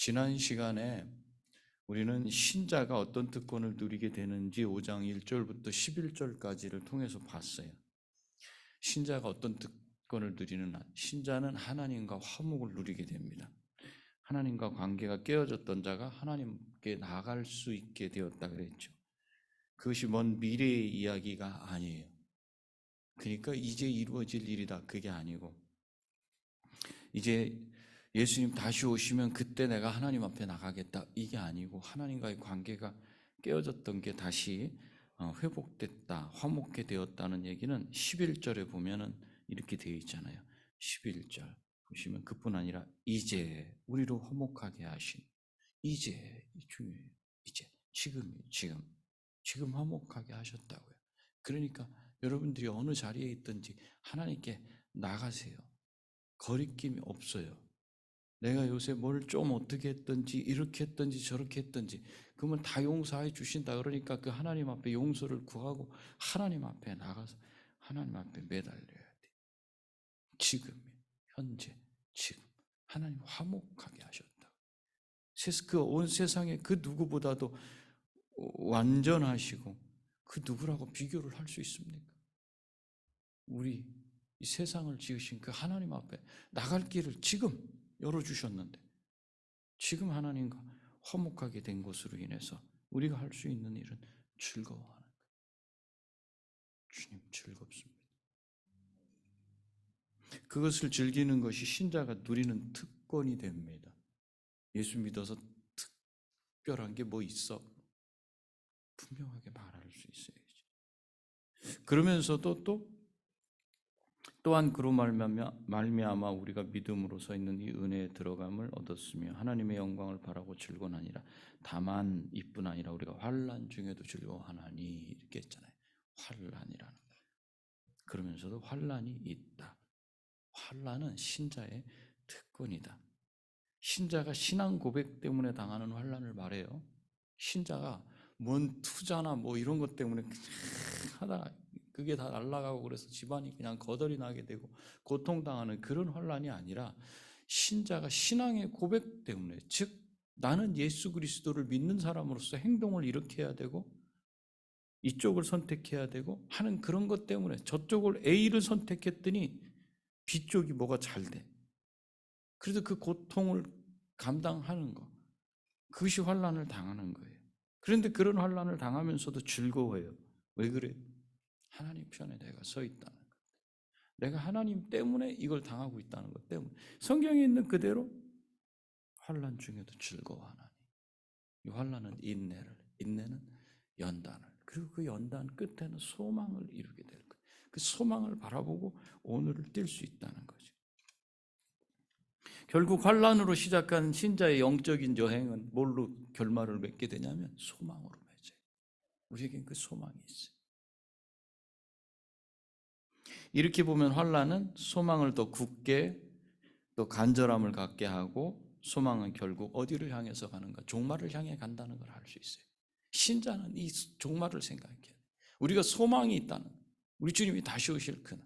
지난 시간에 우리는 신자가 어떤 특권을 누리게 되는지 5장 1절부터 11절까지를 통해서 봤어요. 신자가 어떤 특권을 누리는 한, 신자는 하나님과 화목을 누리게 됩니다. 하나님과 관계가 깨어졌던 자가 하나님께 나아갈 수 있게 되었다 그랬죠. 그것이 먼 미래의 이야기가 아니에요. 그러니까 이제 이루어질 일이다, 그게 아니고 이제 예수님 다시 오시면 그때 내가 하나님 앞에 나가겠다, 이게 아니고 하나님과의 관계가 깨어졌던 게 다시 회복됐다, 화목게 되었다는 얘기는 11절에 보면은 이렇게 되어 있잖아요. 11절 보시면 그뿐 아니라 이제 우리로 화목하게 하신, 이제 중요해요. 이제 지금 화목하게 하셨다고요. 그러니까 여러분들이 어느 자리에 있든지 하나님께 나가세요. 거리낌이 없어요. 내가 요새 뭘 좀 어떻게 했든지 이렇게 했든지 저렇게 했든지 그러면 다 용서해 주신다. 그러니까 그 하나님 앞에 용서를 구하고 하나님 앞에 나가서 하나님 앞에 매달려야 돼. 지금, 현재, 지금 하나님 화목하게 하셨다. 그 온 세상에 그 누구보다도 완전하시고 그 누구라고 비교를 할 수 있습니까? 우리 이 세상을 지으신 그 하나님 앞에 나갈 길을 지금 열어주셨는데, 지금 하나님과 화목하게 된 것으로 인해서 우리가 할 수 있는 일은 즐거워하는 거예요. 주님 즐겁습니다. 그것을 즐기는 것이 신자가 누리는 특권이 됩니다. 예수 믿어서 특별한 게 뭐 있어? 분명하게 말할 수 있어야지. 그러면서도 또한 그로 말미암아 우리가 믿음으로 서 있는 이 은혜에 들어감을 얻었으며 하나님의 영광을 바라고 즐거워하니라. 다만 이뿐 아니라 우리가 환난 중에도 즐거워하나니, 이렇게 했잖아요. 환난이라는 거. 그러면서도 환난이 있다. 환난은 신자의 특권이다. 신자가 신앙 고백 때문에 당하는 환난을 말해요. 신자가 뭔 투자나 뭐 이런 것 때문에 하다가 그게 다 날아가고 그래서 집안이 그냥 거덜이 나게 되고 고통당하는 그런 환난이 아니라, 신자가 신앙의 고백 때문에, 즉 나는 예수 그리스도를 믿는 사람으로서 행동을 이렇게 해야 되고 이쪽을 선택해야 되고 하는 그런 것 때문에 저쪽을 A를 선택했더니 B쪽이 뭐가 잘 돼. 그래서 그 고통을 감당하는 거, 그것이 환난을 당하는 거예요. 그런데 그런 환난을 당하면서도 즐거워요. 왜 그래요? 하나님 편에 내가 서 있다는 것. 내가 하나님 때문에 이걸 당하고 있다는 것 때문에 성경에 있는 그대로 환난 중에도 즐거워하나니. 이 환난은 인내는 연단을, 그리고 그 연단 끝에는 소망을 이루게 될 거예요. 그 소망을 바라보고 오늘을 뛸 수 있다는 거죠. 결국 환난으로 시작한 신자의 영적인 여행은 뭘로 결말을 맺게 되냐면 소망으로 맺어요. 우리에겐 그 소망이 있어요. 이렇게 보면 환난은 소망을 더 굳게, 또 간절함을 갖게 하고, 소망은 결국 어디를 향해서 가는가? 종말을 향해 간다는 걸 알 수 있어요. 신자는 이 종말을 생각해야 돼요. 우리가 소망이 있다는, 우리 주님이 다시 오실 그날.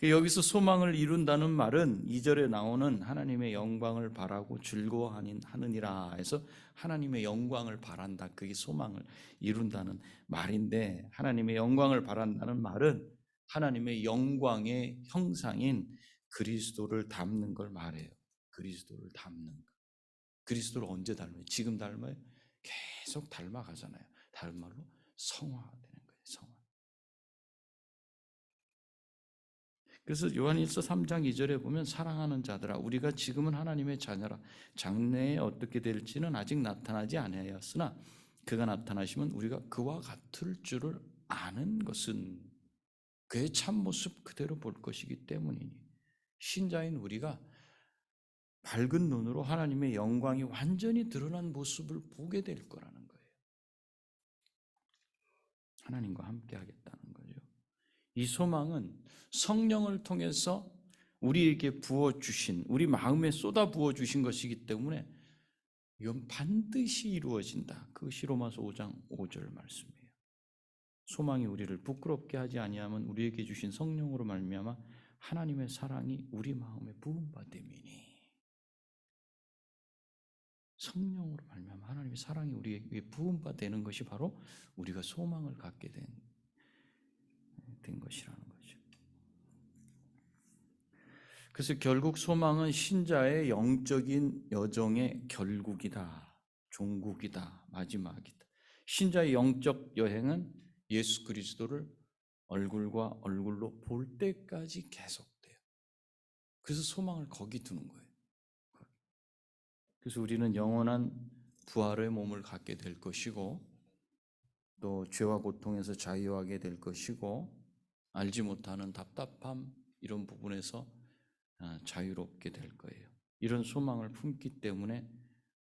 여기서 소망을 이룬다는 말은 2절에 나오는 하나님의 영광을 바라고 즐거워하느니라 해서 하나님의 영광을 바란다, 그게 소망을 이룬다는 말인데, 하나님의 영광을 바란다는 말은 하나님의 영광의 형상인 그리스도를 닮는 걸 말해요. 그리스도를 닮는 거. 그리스도를 언제 닮아요? 지금 닮아요? 계속 닮아가잖아요. 다른 말로 성화되는 거예요. 성화. 그래서 요한일서 3장 2절에 보면 사랑하는 자들아, 우리가 지금은 하나님의 자녀라. 장래에 어떻게 될지는 아직 나타나지 아니하였으나 그가 나타나시면 우리가 그와 같을 줄을 아는 것은 그의 참모습 그대로 볼 것이기 때문이니, 신자인 우리가 밝은 눈으로 하나님의 영광이 완전히 드러난 모습을 보게 될 거라는 거예요. 하나님과 함께 하겠다는 거죠. 이 소망은 성령을 통해서 우리에게 부어주신, 우리 마음에 쏟아 부어주신 것이기 때문에 이건 반드시 이루어진다. 그것이 로마서 5장 5절 말씀이에요. 소망이 우리를 부끄럽게 하지 아니하면 우리에게 주신 성령으로 말미암아 하나님의 사랑이 우리 마음에 부음받음이니. 성령으로 말미암아 하나님의 사랑이 우리에게 부음받는 것이 바로 우리가 소망을 갖게 된 것이라는 거죠. 그래서 결국 소망은 신자의 영적인 여정의 결국이다, 종국이다, 마지막이다. 신자의 영적 여행은 예수 그리스도를 얼굴과 얼굴로 볼 때까지 계속돼요. 그래서 소망을 거기 두는 거예요. 그래서 우리는 영원한 부활의 몸을 갖게 될 것이고, 또 죄와 고통에서 자유하게 될 것이고, 알지 못하는 답답함 이런 부분에서 자유롭게 될 거예요. 이런 소망을 품기 때문에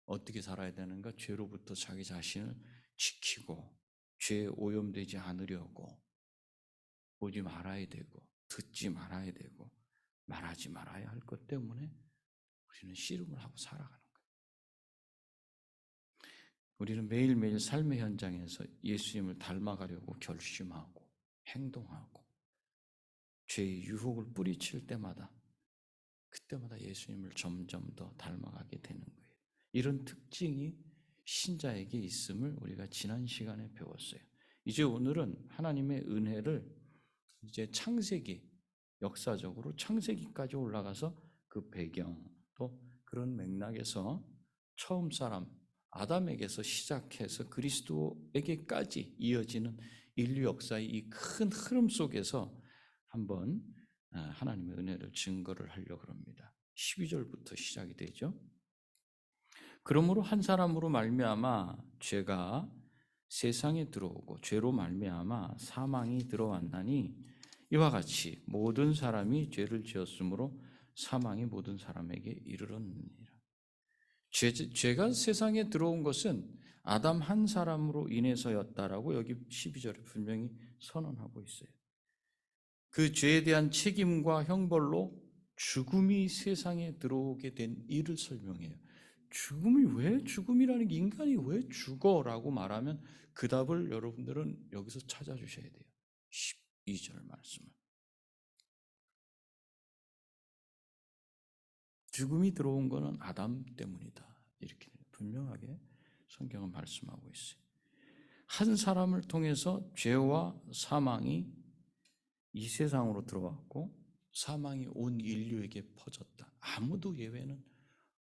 어떻게 살아야 되는가? 죄로부터 자기 자신을 지키고 죄에 오염되지 않으려고 보지 말아야 되고 듣지 말아야 되고 말하지 말아야 할 것 때문에 우리는 씨름을 하고 살아가는 거예요. 우리는 매일매일 삶의 현장에서 예수님을 닮아가려고 결심하고 행동하고 죄의 유혹을 뿌리칠 때마다 그때마다 예수님을 점점 더 닮아가게 되는 거예요. 이런 특징이 신자에게 있음을 우리가 지난 시간에 배웠어요. 이제 오늘은 하나님의 은혜를 이제 창세기, 역사적으로 창세기까지 올라가서 그 배경 또 그런 맥락에서 처음 사람 아담에게서 시작해서 그리스도에게까지 이어지는 인류 역사의 이 큰 흐름 속에서 한번 하나님의 은혜를 증거를 하려고 합니다. 12절부터 시작이 되죠. 그러므로 한 사람으로 말미암아 죄가 세상에 들어오고 죄로 말미암아 사망이 들어왔나니 이와 같이 모든 사람이 죄를 지었으므로 사망이 모든 사람에게 이르렀느니라. 죄가 세상에 들어온 것은 아담 한 사람으로 인해서였다라고 여기 12절에 분명히 선언하고 있어요. 그 죄에 대한 책임과 형벌로 죽음이 세상에 들어오게 된 일을 설명해요. 죽음이 왜 죽음이라는 게 인간이 왜 죽어라고 말하면 그 답을 여러분들은 여기서 찾아주셔야 돼요. 12절 말씀을. 죽음이 들어온 것은 아담 때문이다. 이렇게 분명하게 성경은 말씀하고 있어요. 한 사람을 통해서 죄와 사망이 이 세상으로 들어왔고 사망이 온 인류에게 퍼졌다. 아무도 예외는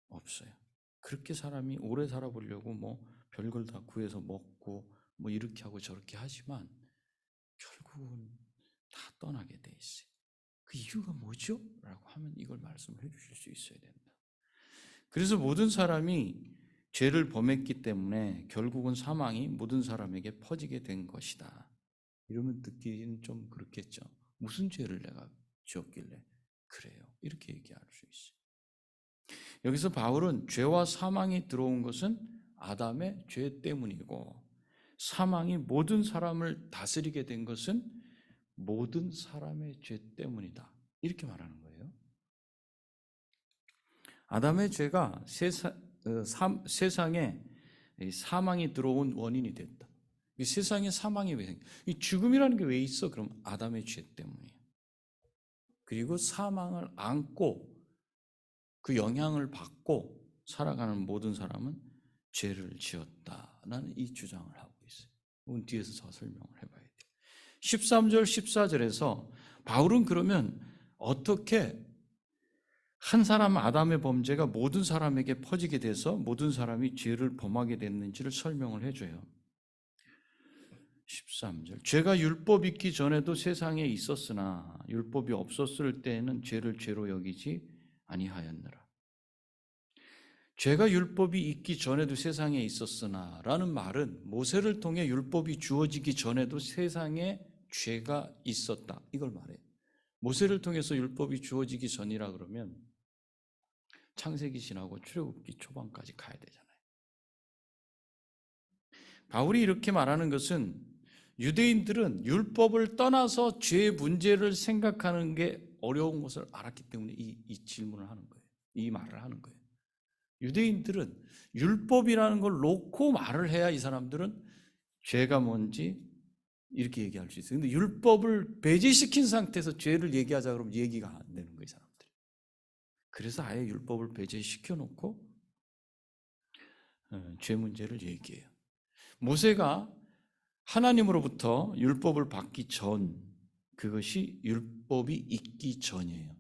없어요. 그렇게 사람이 오래 살아보려고 뭐 별걸 다 구해서 먹고 뭐 이렇게 하고 저렇게 하지만 결국은 다 떠나게 돼 있어요. 그 이유가 뭐죠? 라고 하면 이걸 말씀해 주실 수 있어야 된다. 그래서 모든 사람이 죄를 범했기 때문에 결국은 사망이 모든 사람에게 퍼지게 된 것이다. 이러면 듣기는 좀 그렇겠죠. 무슨 죄를 내가 지었길래 그래요? 이렇게 얘기할 수 있어요. 여기서 바울은 죄와 사망이 들어온 것은 아담의 죄 때문이고 사망이 모든 사람을 다스리게 된 것은 모든 사람의 죄 때문이다. 이렇게 말하는 거예요. 아담의 죄가 세상에 사망이 들어온 원인이 됐다. 세상에 사망이 왜 생겨? 이 죽음이라는 게 왜 있어? 그럼 아담의 죄 때문이에요. 그리고 사망을 안고 그 영향을 받고 살아가는 모든 사람은 죄를 지었다라는 이 주장을 하고 있어요. 이건 뒤에서 더 설명을 해봐야 돼요. 13절, 14절에서 바울은 그러면 어떻게 한 사람 아담의 범죄가 모든 사람에게 퍼지게 돼서 모든 사람이 죄를 범하게 됐는지를 설명을 해줘요. 13절. 죄가 율법 있기 전에도 세상에 있었으나 율법이 없었을 때에는 죄를 죄로 여기지 아니하였느라. 죄가 율법이 있기 전에도 세상에 있었으나 라는 말은 모세를 통해 율법이 주어지기 전에도 세상에 죄가 있었다. 이걸 말해요. 모세를 통해서 율법이 주어지기 전이라 그러면 창세기 지나고 출애굽기 초반까지 가야 되잖아요. 바울이 이렇게 말하는 것은 유대인들은 율법을 떠나서 죄의 문제를 생각하는 게 어려운 것을 알았기 때문에 이 질문을 하는 거예요. 이 말을 하는 거예요. 유대인들은 율법이라는 걸 놓고 말을 해야 이 사람들은 죄가 뭔지 이렇게 얘기할 수 있어요. 근데 율법을 배제시킨 상태에서 죄를 얘기하자 그러면 얘기가 안 되는 거예요, 사람들이. 그래서 아예 율법을 배제시켜 놓고 죄 문제를 얘기해요. 모세가 하나님으로부터 율법을 받기 전, 그것이 율법이 있기 전이에요.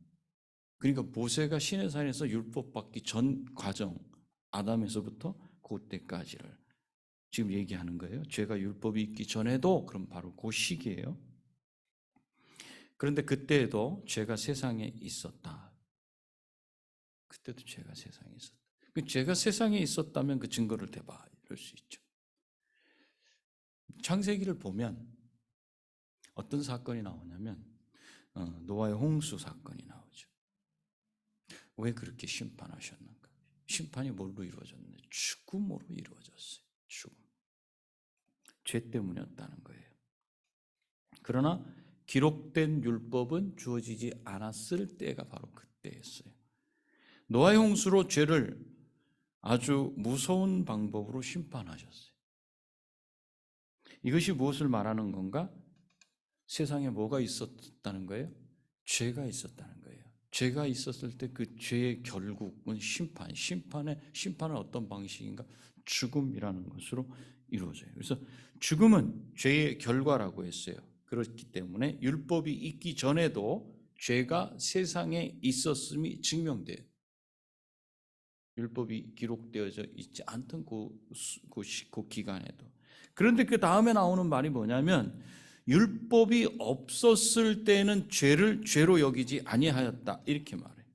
그러니까 모세가 시내산에서 율법 받기 전 과정, 아담에서부터 그때까지를 지금 얘기하는 거예요. 죄가 율법이 있기 전에도 그럼 바로 그 시기예요. 그런데 그때에도 죄가 세상에 있었다. 그때도 죄가 세상에 있었다. 그 죄가 세상에 있었다면 그 증거를 대봐 이럴 수 있죠. 창세기를 보면 어떤 사건이 나오냐면 노아의 홍수 사건이 나오죠. 왜 그렇게 심판하셨는가? 심판이 뭘로 이루어졌나요? 죽음으로 이루어졌어요. 죽음. 죄 때문이었다는 거예요. 그러나 기록된 율법은 주어지지 않았을 때가 바로 그때였어요. 노아의 홍수로 죄를 아주 무서운 방법으로 심판하셨어요. 이것이 무엇을 말하는 건가? 세상에 뭐가 있었다는 거예요? 죄가 있었다는 거예요. 죄가 있었을 때 그 죄의 결국은 심판은 어떤 방식인가? 죽음이라는 것으로 이루어져요. 그래서 죽음은 죄의 결과라고 했어요. 그렇기 때문에 율법이 있기 전에도 죄가 세상에 있었음이 증명돼요. 율법이 기록되어져 있지 않던 그 기간에도. 그런데 그 다음에 나오는 말이 뭐냐면 율법이 없었을 때는 죄를 죄로 여기지 아니하였다 이렇게 말해요.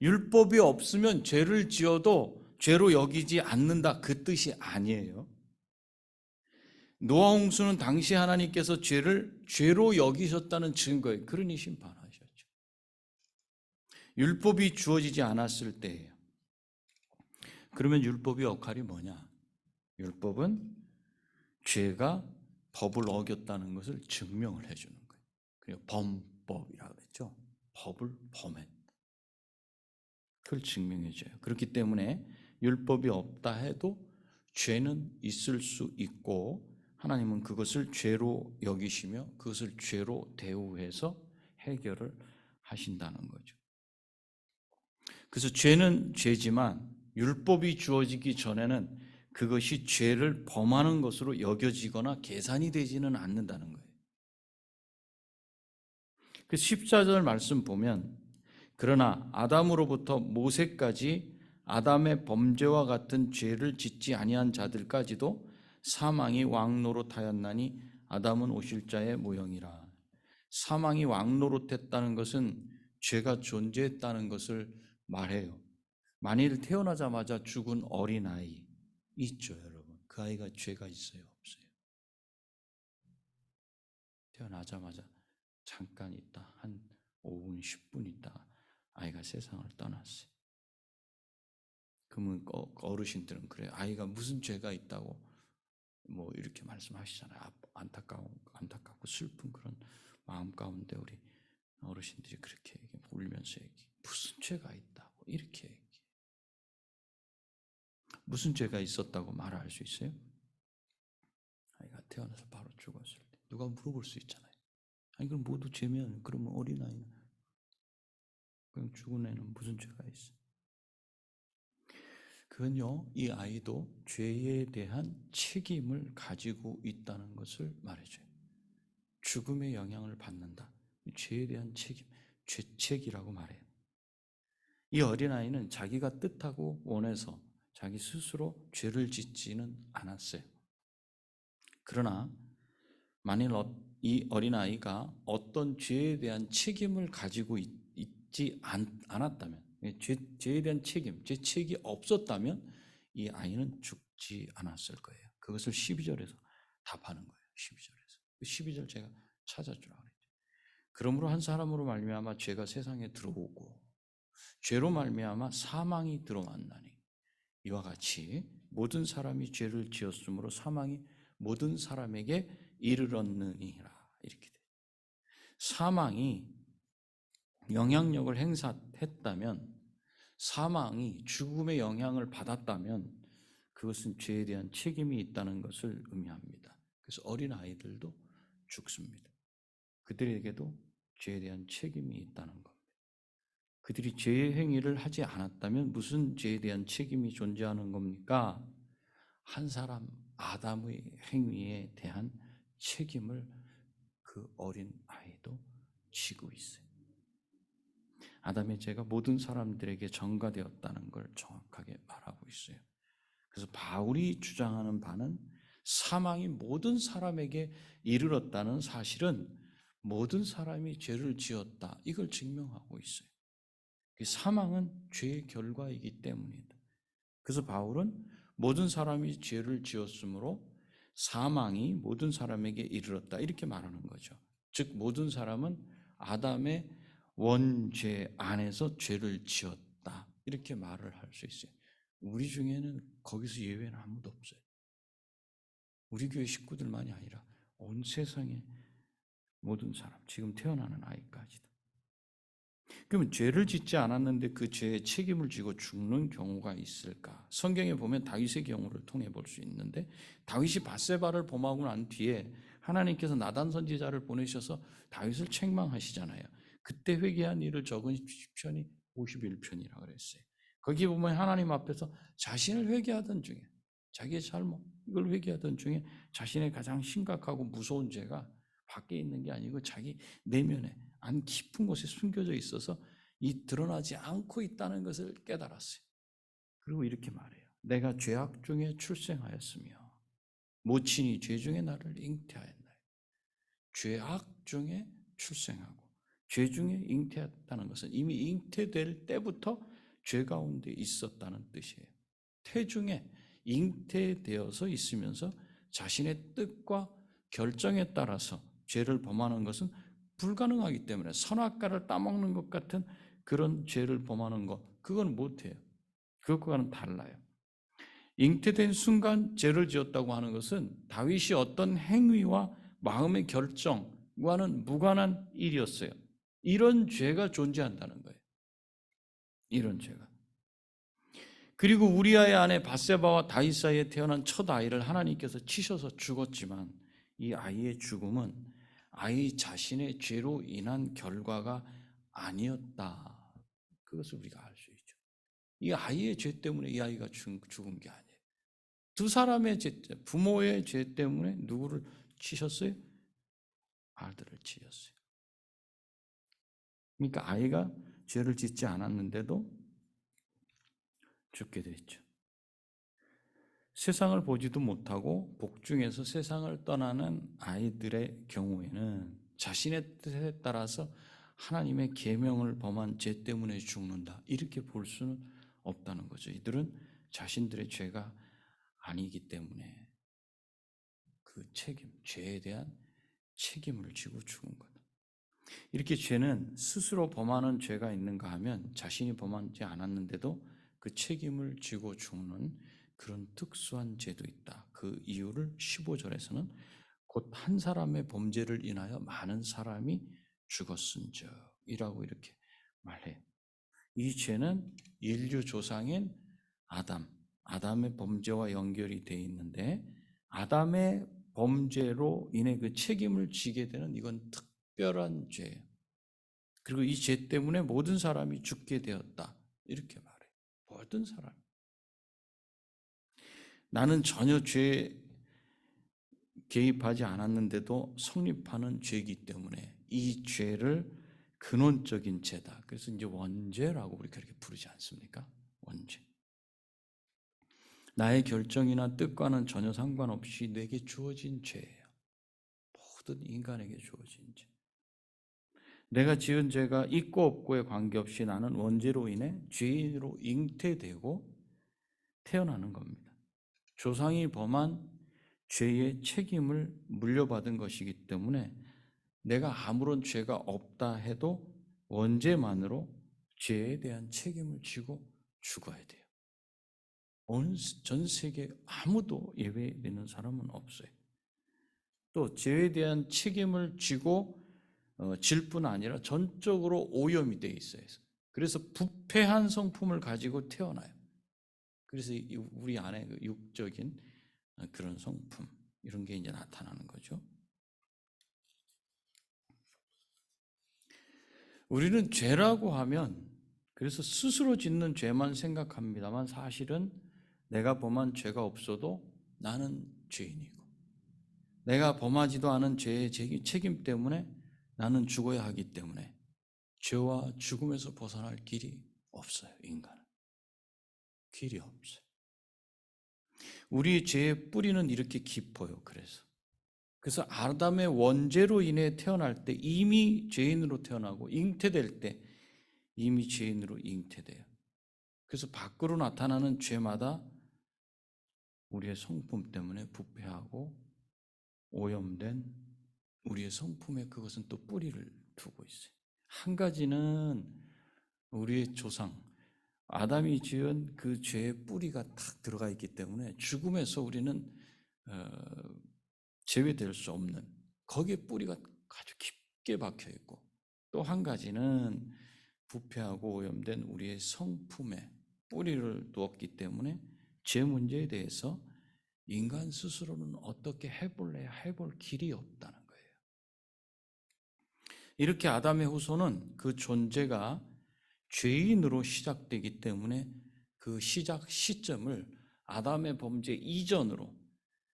율법이 없으면 죄를 지어도 죄로 여기지 않는다 그 뜻이 아니에요. 노아 홍수는 당시 하나님께서 죄를 죄로 여기셨다는 증거예요. 그러니 심판하셨죠. 율법이 주어지지 않았을 때예요. 그러면 율법의 역할이 뭐냐? 율법은 죄가 법을 어겼다는 것을 증명을 해주는 거예요. 그리고 범법이라고 그랬죠. 법을 범했다. 그걸 증명해줘요. 그렇기 때문에 율법이 없다 해도 죄는 있을 수 있고 하나님은 그것을 죄로 여기시며 그것을 죄로 대우해서 해결을 하신다는 거죠. 그래서 죄는 죄지만 율법이 주어지기 전에는 그것이 죄를 범하는 것으로 여겨지거나 계산이 되지는 않는다는 거예요. 그 14절 말씀 보면 그러나 아담으로부터 모세까지 아담의 범죄와 같은 죄를 짓지 아니한 자들까지도 사망이 왕노릇하였나니 아담은 오실 자의 모형이라. 사망이 왕노릇했다는 것은 죄가 존재했다는 것을 말해요. 만일 태어나자마자 죽은 어린아이 있죠, 여러분. 그 아이가 죄가 있어요, 없어요? 태어나자마자 잠깐 있다, 한 5분, 10분 있다가 아이가 세상을 떠났어요. 그러면 어르신들은 그래요. 아이가 무슨 죄가 있다고 뭐 이렇게 말씀하시잖아요. 안타깝고 슬픈 그런 마음 가운데 우리 어르신들이 그렇게 울면서 얘기해. 무슨 죄가 있다고 이렇게 얘기해. 무슨 죄가 있었다고 말할 수 있어요? 아이가 태어나서 바로 죽었을 때 누가 물어볼 수 있잖아요. 아니 그럼 모두 죄면 그러면 어린아이는 그럼 죽은 애는 무슨 죄가 있어? 그건요, 이 아이도 죄에 대한 책임을 가지고 있다는 것을 말해줘요. 죽음의 영향을 받는다. 죄에 대한 책임, 죄책이라고 말해요. 이 어린아이는 자기가 뜻하고 원해서 자기 스스로 죄를 짓지는 않았어요. 그러나 만일 이 어린아이가 어떤 죄에 대한 책임을 가지고 있지 않았다면, 죄에 대한 책임, 죄책이 없었다면 이 아이는 죽지 않았을 거예요. 그것을 12절에서 답하는 거예요. 12절에서. 12절 제가 찾아주라고 그랬죠. 그러므로 한 사람으로 말미암아 죄가 세상에 들어오고 죄로 말미암아 사망이 들어왔나니 이와 같이 모든 사람이 죄를 지었으므로 사망이 모든 사람에게 이르렀느니라. 이렇게 돼요. 사망이 영향력을 행사했다면, 사망이 죽음의 영향을 받았다면 그것은 죄에 대한 책임이 있다는 것을 의미합니다. 그래서 어린아이들도 죽습니다. 그들에게도 죄에 대한 책임이 있다는 겁니다. 그들이 죄의 행위를 하지 않았다면 무슨 죄에 대한 책임이 존재하는 겁니까? 한 사람 아담의 행위에 대한 책임을 그 어린 아이도 지고 있어요. 아담의 죄가 모든 사람들에게 전가되었다는 걸 정확하게 말하고 있어요. 그래서 바울이 주장하는 바는 사망이 모든 사람에게 이르렀다는 사실은 모든 사람이 죄를 지었다, 이걸 증명하고 있어요. 사망은 죄의 결과이기 때문이다. 그래서 바울은 모든 사람이 죄를 지었으므로 사망이 모든 사람에게 이르렀다, 이렇게 말하는 거죠. 즉 모든 사람은 아담의 원죄 안에서 죄를 지었다, 이렇게 말을 할 수 있어요. 우리 중에는 거기서 예외는 아무도 없어요. 우리 교회 식구들만이 아니라 온 세상의 모든 사람, 지금 태어나는 아이까지도. 그러면 죄를 짓지 않았는데 그 죄의 책임을 지고 죽는 경우가 있을까? 성경에 보면 다윗의 경우를 통해 볼 수 있는데, 다윗이 밧세바를 범하고 난 뒤에 하나님께서 나단 선지자를 보내셔서 다윗을 책망하시잖아요. 그때 회개한 일을 적은 시편이 51편이라고 그랬어요. 거기 보면 하나님 앞에서 자신을 회개하던 중에, 자기의 잘못 이걸 회개하던 중에 자신의 가장 심각하고 무서운 죄가 밖에 있는 게 아니고 자기 내면에 안 깊은 곳에 숨겨져 있어서 이 드러나지 않고 있다는 것을 깨달았어요. 그리고 이렇게 말해요. 내가 죄악 중에 출생하였으며 모친이 죄 중에 나를 잉태하였나요. 죄악 중에 출생하고 죄 중에 잉태했다는 것은 이미 잉태될 때부터 죄 가운데 있었다는 뜻이에요. 태중에 잉태되어서 있으면서 자신의 뜻과 결정에 따라서 죄를 범하는 것은 불가능하기 때문에, 선악과를 따먹는 것 같은 그런 죄를 범하는 것, 그건 못해요. 그것과는 달라요. 잉태된 순간 죄를 지었다고 하는 것은 다윗이 어떤 행위와 마음의 결정과는 무관한 일이었어요. 이런 죄가 존재한다는 거예요. 이런 죄가. 그리고 우리아의 아내 밧세바와 다윗 사이에 태어난 첫 아이를 하나님께서 치셔서 죽었지만, 이 아이의 죽음은 아이 자신의 죄로 인한 결과가 아니었다, 그것을 우리가 알 수 있죠. 이 아이의 죄 때문에 이 아이가 죽은 게 아니에요. 두 사람의 죄, 부모의 죄 때문에 누구를 치셨어요? 아들을 치셨어요. 그러니까 아이가 죄를 짓지 않았는데도 죽게 됐죠. 세상을 보지도 못하고 복중에서 세상을 떠나는 아이들의 경우에는 자신의 뜻에 따라서 하나님의 계명을 범한 죄 때문에 죽는다, 이렇게 볼 수는 없다는 거죠. 이들은 자신들의 죄가 아니기 때문에 그 책임, 죄에 대한 책임을 지고 죽은 거다. 이렇게 죄는 스스로 범하는 죄가 있는가 하면 자신이 범하지 않았는데도 그 책임을 지고 죽는 그런 특수한 죄도 있다. 그 이유를 15절에서는 곧 한 사람의 범죄를 인하여 많은 사람이 죽었은적이라고 이렇게 말해요. 이 죄는 인류 조상인 아담의 범죄와 연결이 되어 있는데, 아담의 범죄로 인해 그 책임을 지게 되는, 이건 특별한 죄예요. 그리고 이 죄 때문에 모든 사람이 죽게 되었다, 이렇게 말해요. 모든 사람. 나는 전혀 죄에 개입하지 않았는데도 성립하는 죄이기 때문에 이 죄를 근원적인 죄다. 그래서 이제 원죄라고 우리 그렇게 부르지 않습니까? 원죄. 나의 결정이나 뜻과는 전혀 상관없이 내게 주어진 죄예요. 모든 인간에게 주어진 죄. 내가 지은 죄가 있고 없고에 관계없이 나는 원죄로 인해 죄인으로 잉태되고 태어나는 겁니다. 조상이 범한 죄의 책임을 물려받은 것이기 때문에 내가 아무런 죄가 없다 해도 원죄만으로 죄에 대한 책임을 지고 죽어야 돼요. 전 세계 아무도 예외되는 사람은 없어요. 또 죄에 대한 책임을 지고 질 뿐 아니라 전적으로 오염이 되어 있어요. 그래서 부패한 성품을 가지고 태어나요. 그래서 우리 안에 그 육적인 그런 성품, 이런 게 이제 나타나는 거죠. 우리는 죄라고 하면 그래서 스스로 짓는 죄만 생각합니다만 사실은 내가 범한 죄가 없어도 나는 죄인이고 내가 범하지도 않은 죄의 책임 때문에 나는 죽어야 하기 때문에 죄와 죽음에서 벗어날 길이 없어요. 인간은 길이 없어요. 우리 죄의 뿌리는 이렇게 깊어요. 그래서 아담의 원죄로 인해 태어날 때 이미 죄인으로 태어나고 잉태될 때 이미 죄인으로 잉태돼요. 그래서 밖으로 나타나는 죄마다 우리의 성품 때문에 부패하고 오염된 우리의 성품에 그것은 또 뿌리를 두고 있어요. 한 가지는 우리의 조상 아담이 지은 그 죄의 뿌리가 탁 들어가 있기 때문에 죽음에서 우리는 제외될 수 없는 거기에 뿌리가 아주 깊게 박혀 있고 또 한 가지는 부패하고 오염된 우리의 성품에 뿌리를 두었기 때문에 죄 문제에 대해서 인간 스스로는 어떻게 해볼래야 해볼 길이 없다는 거예요. 이렇게 아담의 후손은 그 존재가 죄인으로 시작되기 때문에 그 시작 시점을 아담의 범죄 이전으로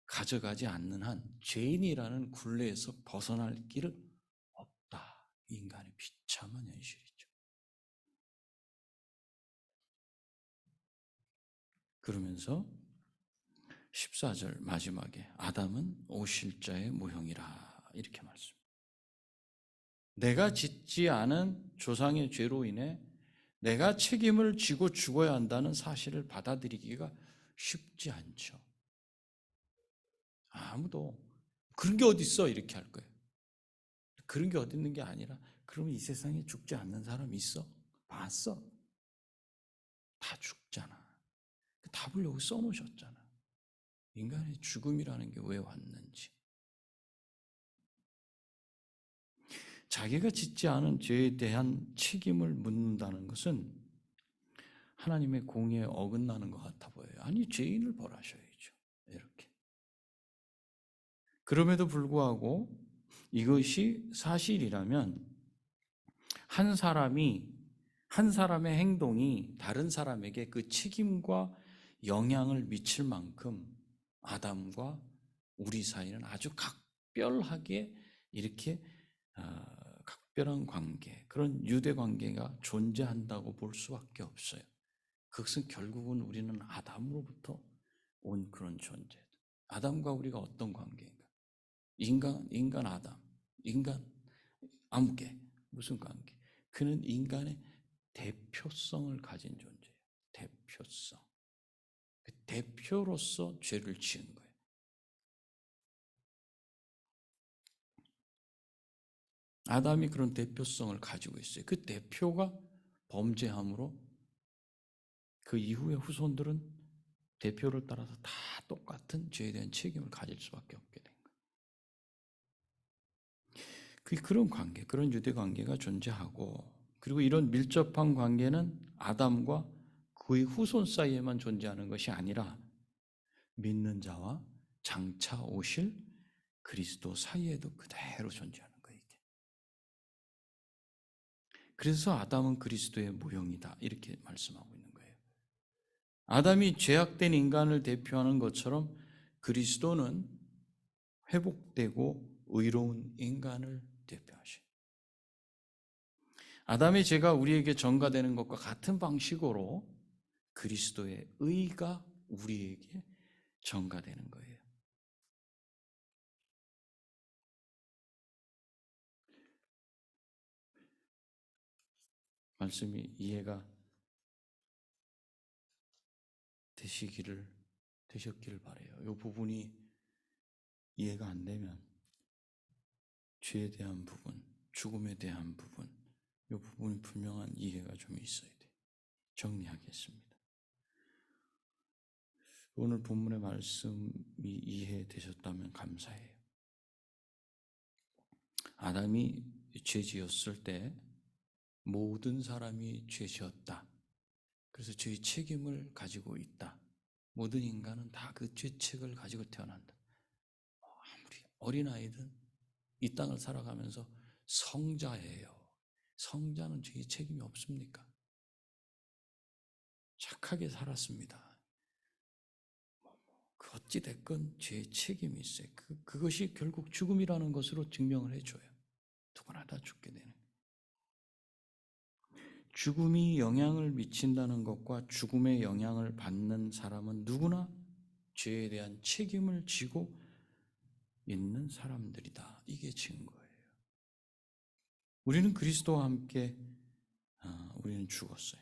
가져가지 않는 한 죄인이라는 굴레에서 벗어날 길은 없다. 인간의 비참한 현실이죠. 그러면서 14절 마지막에 아담은 오실자의 모형이라 이렇게 말씀합니다. 내가 짓지 않은 조상의 죄로 인해 내가 책임을 지고 죽어야 한다는 사실을 받아들이기가 쉽지 않죠. 아무도 그런 게 어디 있어 이렇게 할 거예요. 그런 게 어디 있는 게 아니라 그러면 이 세상에 죽지 않는 사람 있어? 봤어? 다 죽잖아. 그 답을 여기 써놓으셨잖아. 인간의 죽음이라는 게 왜 왔는지. 자기가 짓지 않은 죄에 대한 책임을 묻는다는 것은 하나님의 공의에 어긋나는 것 같아 보여요. 아니 죄인을 벌하셔야죠. 이렇게. 그럼에도 불구하고 이것이 사실이라면 한 사람의 행동이 다른 사람에게 그 책임과 영향을 미칠 만큼 아담과 우리 사이는 아주 각별하게 이렇게 각별한 관계, 그런 유대 관계가 존재한다고 볼 수밖에 없어요. 그것은 결국은 우리는 아담으로부터 온 그런 존재. 아담과 우리가 어떤 관계인가? 인간 아담, 인간 아무개 무슨 관계? 그는 인간의 대표성을 가진 존재예요. 대표성. 그 대표로서 죄를 지은 거예요. 아담이 그런 대표성을 가지고 있어요. 그 대표가 범죄함으로 그 이후의 후손들은 대표를 따라서 다 똑같은 죄에 대한 책임을 가질 수밖에 없게 된 거예요. 그런 관계, 그런 유대 관계가 존재하고 그리고 이런 밀접한 관계는 아담과 그의 후손 사이에만 존재하는 것이 아니라 믿는 자와 장차 오실 그리스도 사이에도 그대로 존재하는 거예요. 이게. 그래서 아담은 그리스도의 모형이다 이렇게 말씀하고 있는 거예요. 아담이 죄악된 인간을 대표하는 것처럼 그리스도는 회복되고 의로운 인간을 대표하셔요. 아담의 죄가 우리에게 전가되는 것과 같은 방식으로 그리스도의 의가 우리에게 전가되는 거예요. 말씀이 이해가 되셨기를 바라요. 이 부분이 이해가 안 되면 죄에 대한 부분, 죽음에 대한 부분, 이 부분이 분명한 이해가 좀 있어야 돼요. 정리하겠습니다. 오늘 본문의 말씀이 이해되셨다면 감사해요. 아담이 죄 지었을 때 모든 사람이 죄 지었다. 그래서 죄의 책임을 가지고 있다. 모든 인간은 다 그 죄책을 가지고 태어난다. 아무리 어린아이든 이 땅을 살아가면서 성자예요. 성자는 죄의 책임이 없습니까? 착하게 살았습니다. 어찌 됐건 제 책임이 있어요. 그것이 결국 죽음이라는 것으로 증명을 해줘요. 누구나 다 죽게 되는. 죽음이 영향을 미친다는 것과 죽음의 영향을 받는 사람은 누구나 죄에 대한 책임을 지고 있는 사람들이다. 이게 증거예요. 우리는 그리스도와 함께 우리는 죽었어요.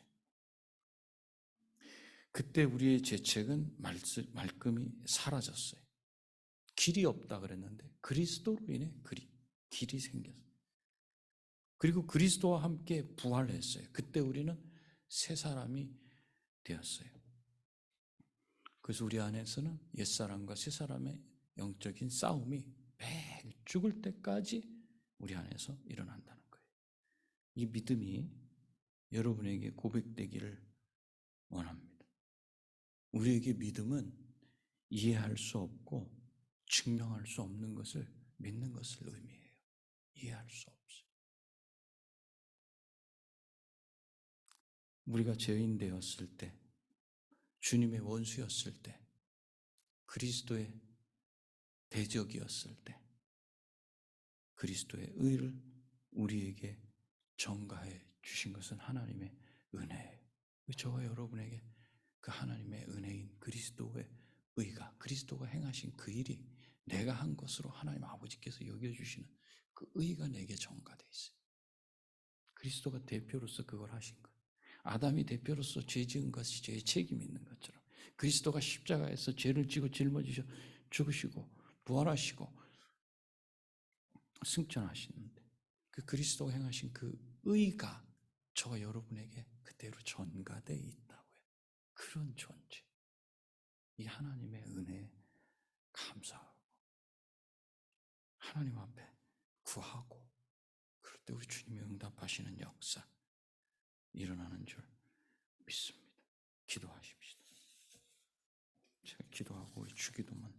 그때 우리의 죄책은 말끔히 사라졌어요. 길이 없다 그랬는데 그리스도로 인해 길이 생겼어요. 그리고 그리스도와 함께 부활했어요. 그때 우리는 새 사람이 되었어요. 그래서 우리 안에서는 옛사람과 새사람의 영적인 싸움이 매일 죽을 때까지 우리 안에서 일어난다는 거예요. 이 믿음이 여러분에게 고백되기를 원합니다. 우리에게 믿음은 이해할 수 없고 증명할 수 없는 것을 믿는 것을 의미해요. 이해할 수 없어요. 우리가 죄인 되었을 때, 주님의 원수였을 때, 그리스도의 대적이었을 때, 그리스도의 의를 우리에게 전가해 주신 것은 하나님의 은혜예요. 저와 여러분에게 그 하나님의 은혜인 그리스도의 의가, 그리스도가 행하신 그 일이 내가 한 것으로 하나님 아버지께서 여겨주시는 그 의가 내게 전가되어 있어요. 그리스도가 대표로서 그걸 하신 것. 아담이 대표로서 죄 지은 것이 죄의 책임이 있는 것처럼 그리스도가 십자가에서 죄를 지고 짊어지셔 죽으시고 부활하시고 승천하시는데 그 그리스도가 행하신 그 의가 저와 여러분에게 그대로 전가되어 있다고요. 그런 존재. 이 하나님의 은혜에 감사하고 하나님 앞에 구하고 그럴 때 우리 주님이 응답하시는 역사 일어나는 줄 믿습니다. 기도하십시다. 제가 기도하고 우리 주기도만